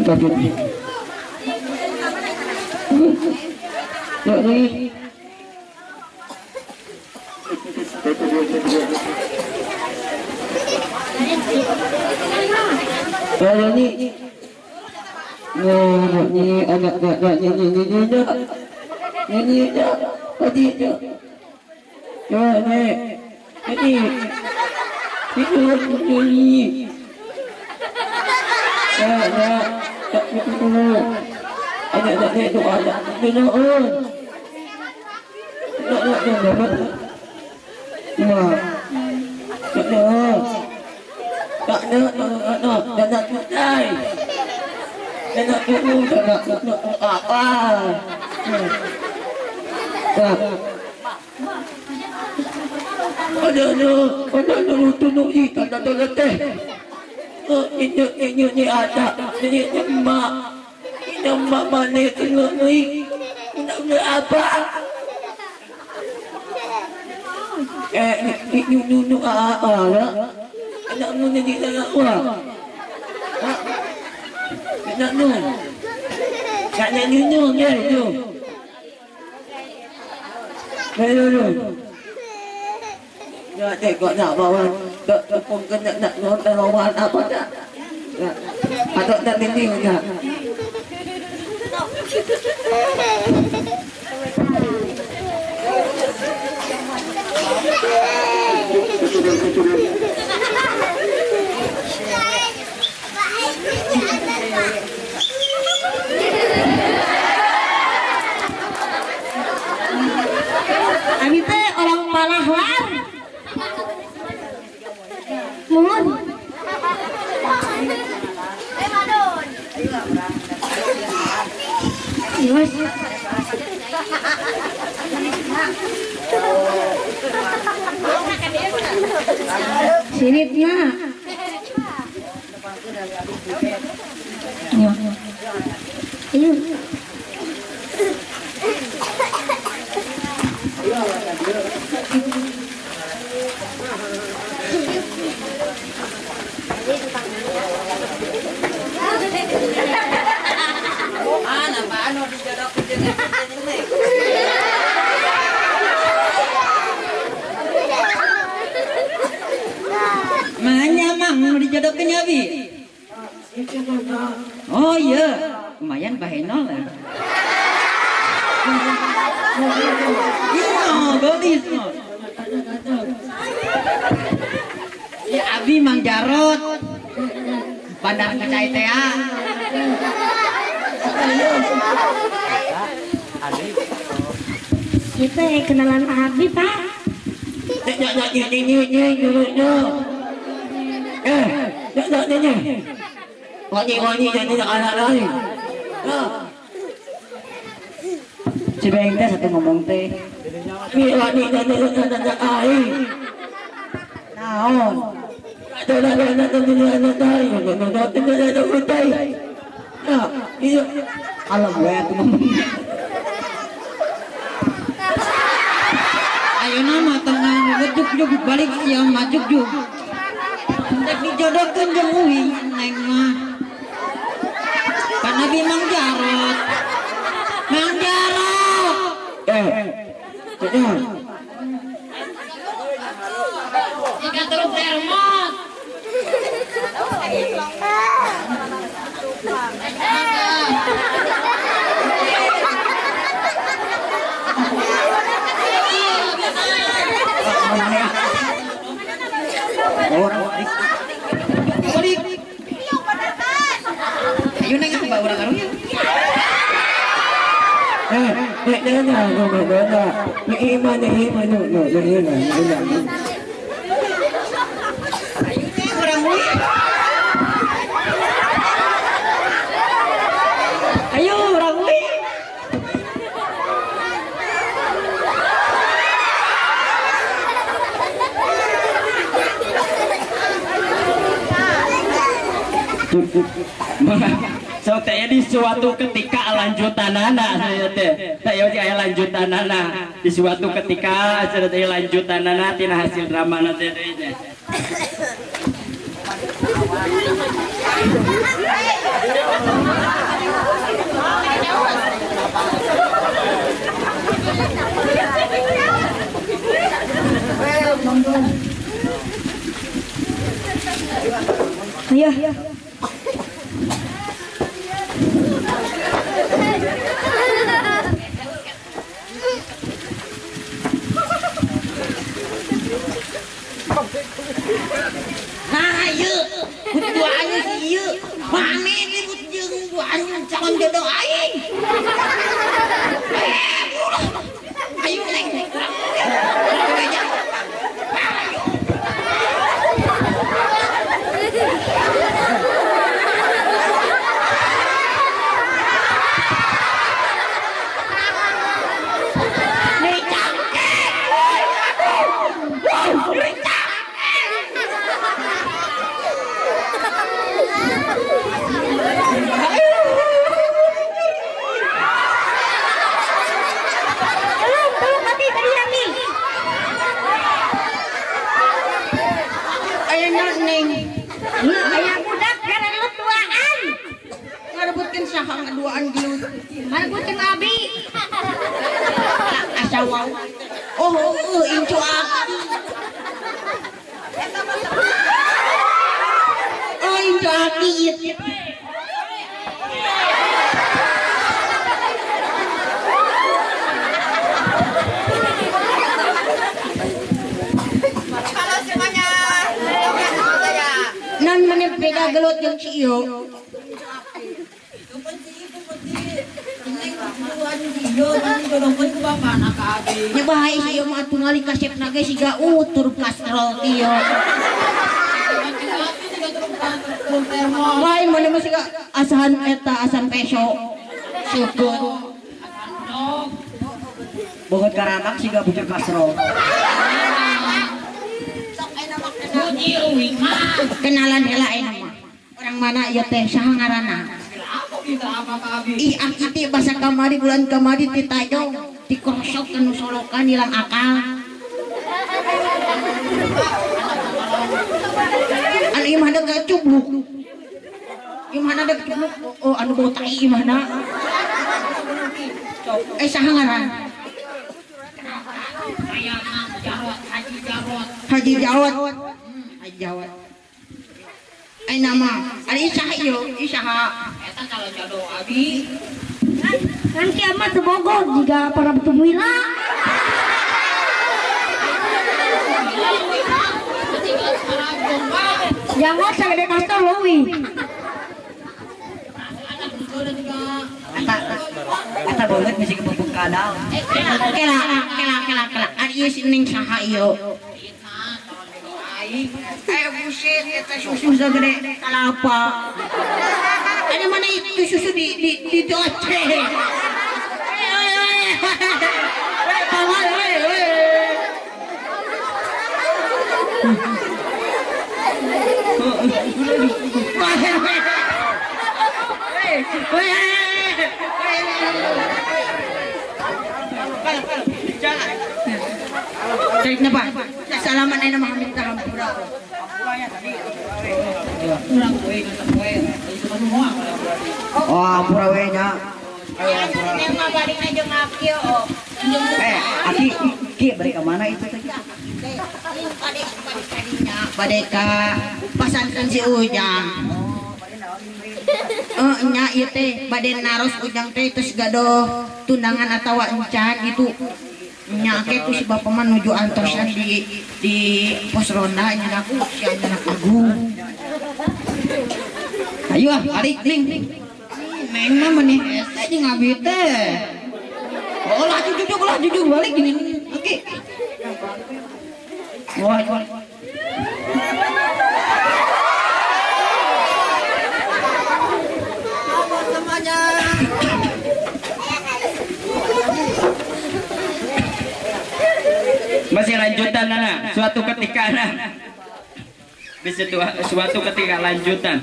kaget. Ini ini anak ini tengok nak bawa tepung kena nak nonton lawan apa dah. Atau tak ini enggak. Abi teh orang pahlawan. Mohon. Yes. Siritnya. Ya. Iya. Makanya mang dijodohkan ya Bi. Oh iya, lumayan bahenol lah. Iya, godis. Ya Abi Mang Jarot. Bandar kecai teh. Kita kenalan Abi, Pak. Wangi jadi anak lain. Si Beng teh satu ngomong teh. Wangi jadi anak lain. Naon? Kalau gue tuh ngomong. Ayo nama tengah juk balik siang majuk juk. Hendak dijodohkan jeung Uwi neng mah. Kan Nabi Mang Jarot. Mang Jarot. Jangan. Jika terus termos. Balik. Ayo neng apa orang karunya? Ayo orang wi. So teh di suatu ketika lanjutanana saya teh saya aya lanjutanana di suatu ketika cenah teh lanjutanana tina hasil drama teh teh Iya. Nah, ieu butuhannya si ieu mane ini jeung buahan calon jodoh aing. Ayo neng. Tolong mati tadi lagi. Ayeuna neng. Lu aya budak karena lu tuaan. Ngarebutkeun saha ngaduaan gelut. Mana kucing abi. Asa wau. Oh, incu aki. Oh, incu aki ieu. Nan maneh beda gelut jeung si ieu. Nya bae si ieu mah tungali kasepna ge siga utur kastrol ieu. Lain maneh mah siga asahan eta asan peso. Syukur. Bogot karanak siga bujuk kasro. Kenalan heula ayeuna mah. Orang mana ieu teh saha ngaranna? Ih aki teh basa kamari bulan kamari ti tajong, ti krosok kanu solokan hilang akal. Anu ieu mah ada cubluk. Ieu mah ada cubluk. Oh anu bau tai ieu mah na. Saha ngaranna? Haji Jawad. Haji Jawad. Ai nama, ari isaha ieu, isaha eta calon jodoh abi. Kan kiamat sebogot jika para betumila. Jangan sagede kastor lowi. Eta banget mesti kepupuk kadal. Kela. Ari ieu ning saha ieu? Ayo buset, eta susu segede kalapa. Ada mana itu susu di doce? Cek napa? Salaman ay nama minta hampura. Oh, hampura we nya. Aki, ki balik ke mana itu teh? Bade ka pasantren si Ujang. Nya ieu teh bade naros Ujang teh terus gadoh tundangan atawa encan gitu. Nya ke tuh si bapak mah nuju antosan di pos ronda nya aku si anak agung. Ayo balik ning. Neng mah menih eta jeung abi teh. Oh, lah jujur balik gini. Oke. Wah, Masih lanjutan nana, suatu ketika nana. Bisa suatu ketika lanjutan.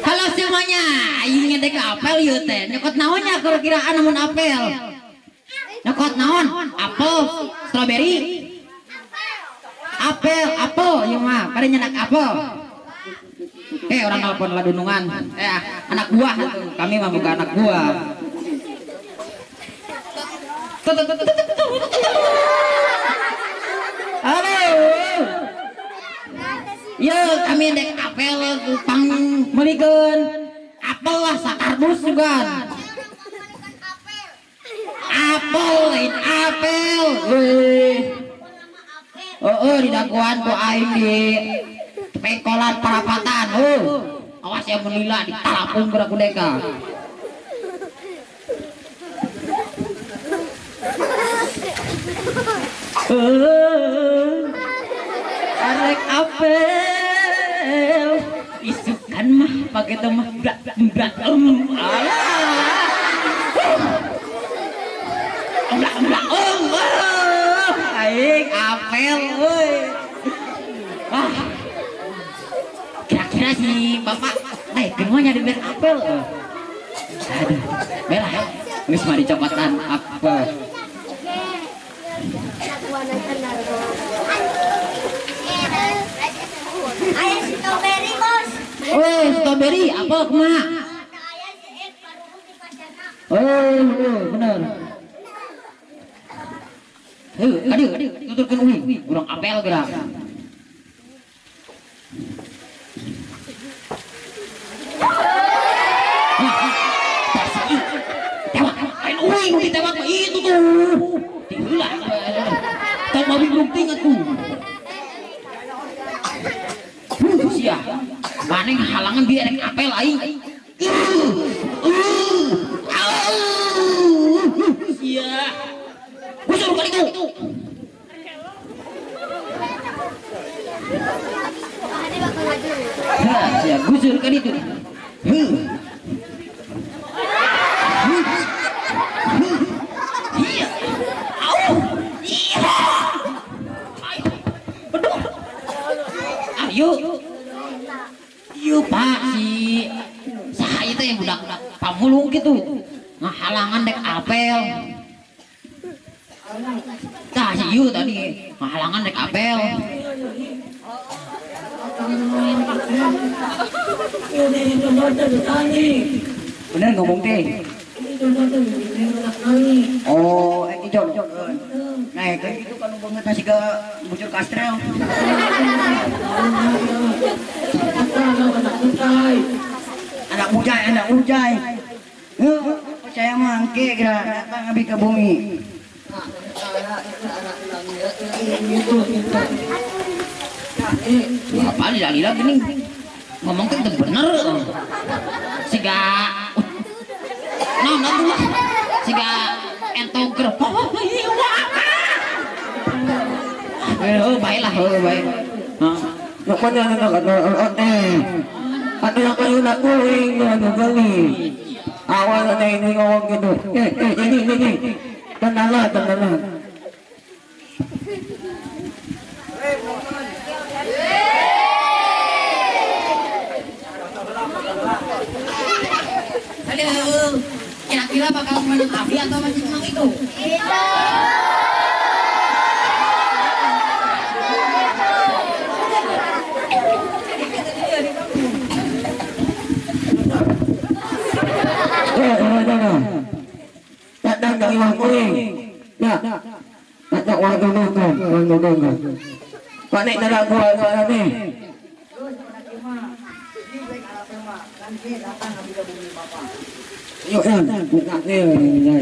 Halo semuanya, aing ngedek apel ieu teh. Nyokot naon nya kira-kiraan namun apel? Nyokot naon? Apel, strawberry. Apel, ieu mah, pada nyenak apel. Orang nelpon ladunungan. Anak buah tuh. Kami mah bukan anak buah. Halo. Ya kami dek apel pang melikeun apel lah sakardus juga. Apel lain apel. Di daguan ku aing di pekolan parapatan. Awas ya menila di talapung gerak kudeka. Arek apel isukan mah pakai temah alah aing apel kira-kira si bapak gemonya di ber apel aduh belah ya geus mah dicopatan apel. Ayah strawberry bos. Strawberry apa kumaha? Bener. Aduh, tuturkeun uing, urang apel gerak. Tewak, lain uing ditewak mah itu tuh. Diheula. Tong babi belum atuh. Sia, maneh halangan dia rek apel aing. Sia. Gusur kali itu. Sia, gusur kali itu. Iya. Iya. Ayo. Yuk Pak si saha itu yang budak pamulung gitu ngahalangan dek apel. Tah si Yu tadi ngahalangan dek apel. Bener ngomong teh. Oh, itu. Nah, kayak gitu kalau banget nasi ke bujur kastrel. Anak ujai. Percaya mangke kira datang abi ke bumi. Apa lila gini ngomong tuh bener. Siga nah tuh siga entoger. Baiklah, baik. Pokoknya ada yang kayu nak kuing kali. Awal ada ini ngomong gitu. Ini. Tenanglah. Halo, kira-kira bakal menang Abi atau masih menang itu? Datang dari wang kuing. Ya. Datang wang dongeng. Panik dalam gua ni. Yuk kan, buka ni ni.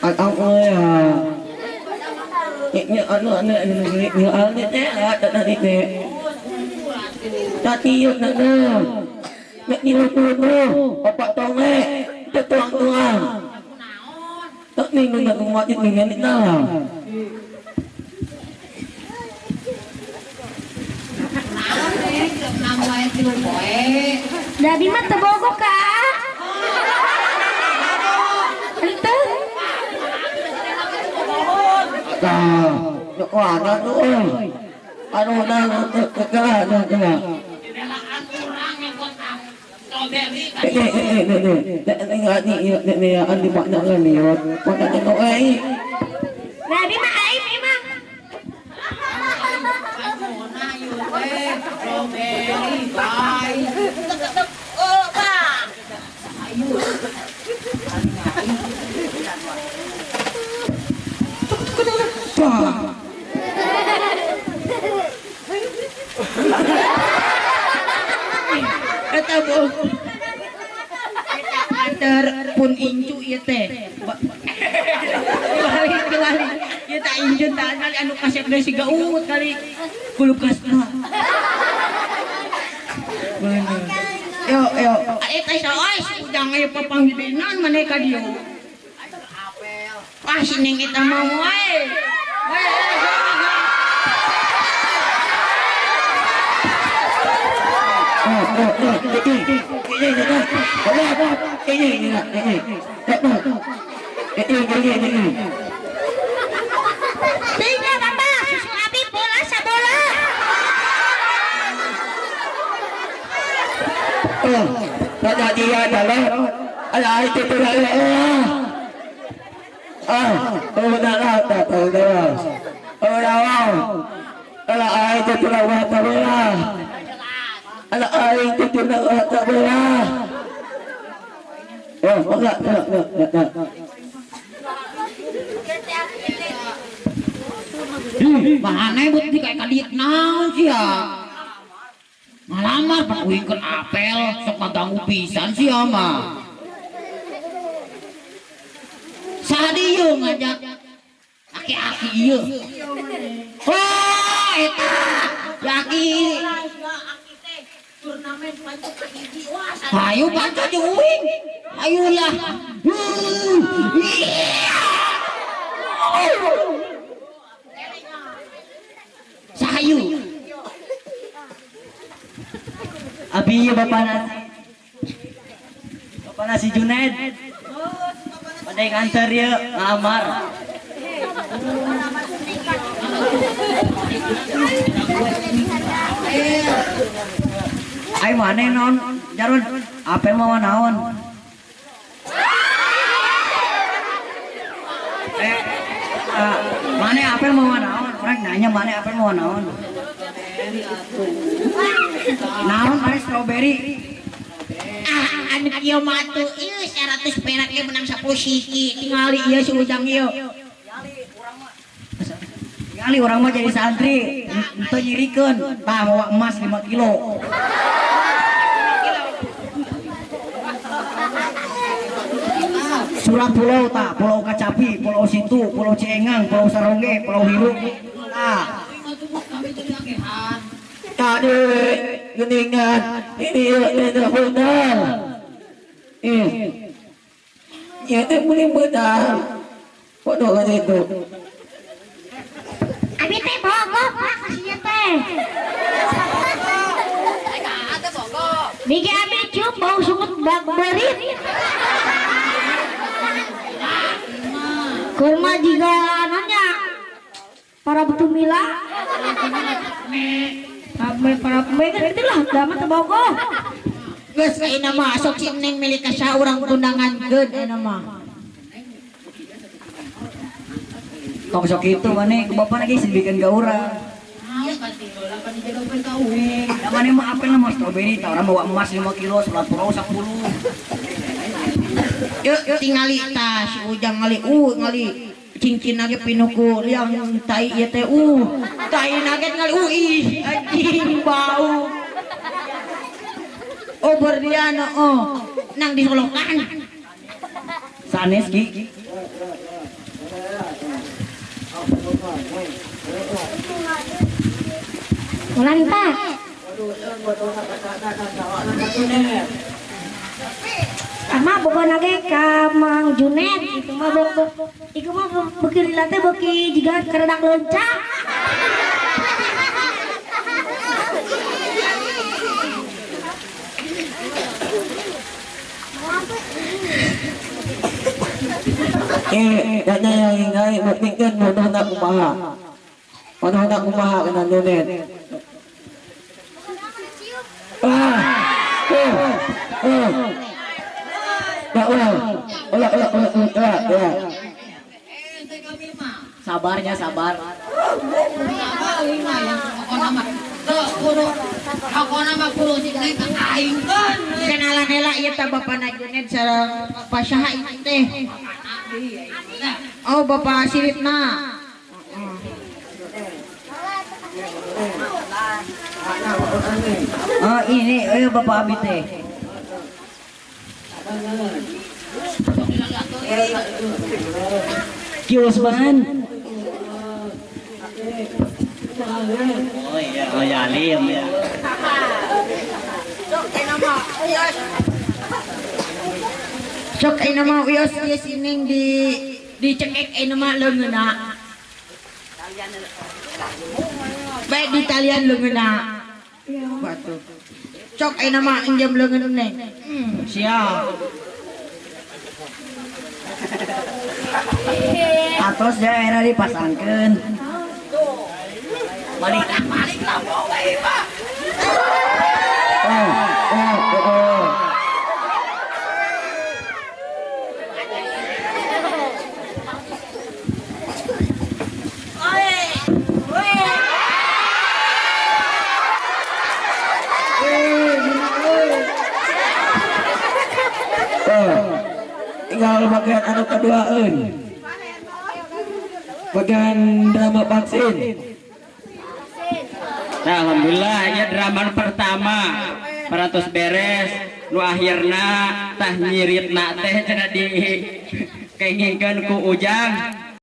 Aku ini tadi yuk nak opak tonge tuang tak ni nak wajib ni ni dah Dari mah tebogo kak. Ente. Wah, dah tu. Aduh, dah dah. Ni andi mak nak ni. Pada tengok ai. Dari mah aib emang. Strawberry pie. Oh, Pak. Ayo. Eta bu, antar pun incu ieu teh. Dibalik, ieu tak injun tak kali anu kaset deui siga uut kali kulkasna. Bener. Yo, eta saos udang aya papanggidenan maneh ka dieu. Wah, sineng eta mah wae. Tinggal Bapak, susu Abi bola sabola. Ada dia dalam ada itu terlalu ada itu terlalu ada air itu tak boleh. Oh, enggak. Mana buat di kayak kadiet naon sia. Ngalamar pakuingkeun apel sok maganggu pisan sia mah. Sadieu ngajak aki-aki ieu. Oh, eta. Aki turnamen pancuk ka hiji wae. Hayu pancuk jeung uing. Hayulah. Sahayu. Abi ieu bapak nasi Junaid. Pada nganter ieu ngamar. Ai maneh naon Jarun apel mah naon maneh apel mah naon urang nanya maneh apel mah naon naon maneh strawberry Anu kieu mah tuh ieu 100 perak ge menang 10 siki tingali ieu si Ujang ieu kali orang mah jadi santri itu nyirikeun tah bawa emas 5 kilo surah pulau tak pulau Kacapi pulau Situ pulau Ciengang pulau Sarongge pulau Hiru nah Tadi geningan ini benar. Itu benar. Waduh kan itu. Abi teh bogor Pak kasihnya teh. Bigi Abi cium bau sungut berit. Kurma juga nanya para betumila. Para pemain kan itulah damat bogor. Geus ayeuna mah sok cineng milik ka saurang tundangankeun ayeuna mah. tong sok itu maneh bapak lagi sedihkan ka urang da maneh mah apel mah strawberry tah urang bawa emas 5 kilo surat pulau 10 Yuk tingali tas Ujang ngali cincin nage pinuku yang tai ieu teh tai nage ngali ih anjing bau berdiana nang disolokan sanes ki Mulanta. Ama boga nage ka Mang Junet itu mah iku mah beuki lila teh beuki jiga keredak lencah. Kanya yang ingay matingkan mono na kumaha. Mono na kumaha kana Junet. sabarnya sabar kudu hakona mah kudu si neng aingkeun kenalan heula ieu teh bapana Junet sareng pasaha ieu teh. Oh bapak Siritna. Oh ini bapak Abi teh. Ki Usman. Oh ya Alim ya. Sok ayeuna mah wios ieu sining dicekek ayeuna mah leungeuna. Baik di talian leungeuna. Batu. Sok ayeuna mah enjem leungeun neng. Siap. Atos daerah dipasangkeun. baliklah bawa Pak. Oh. Tinggal bagian anu keduaan. Bagian drama vaksin. Nah, alhamdulillah ya drama pertama peratus beres nu akhirna tah nyiritna teh cenah di kengingkeun ku Ujang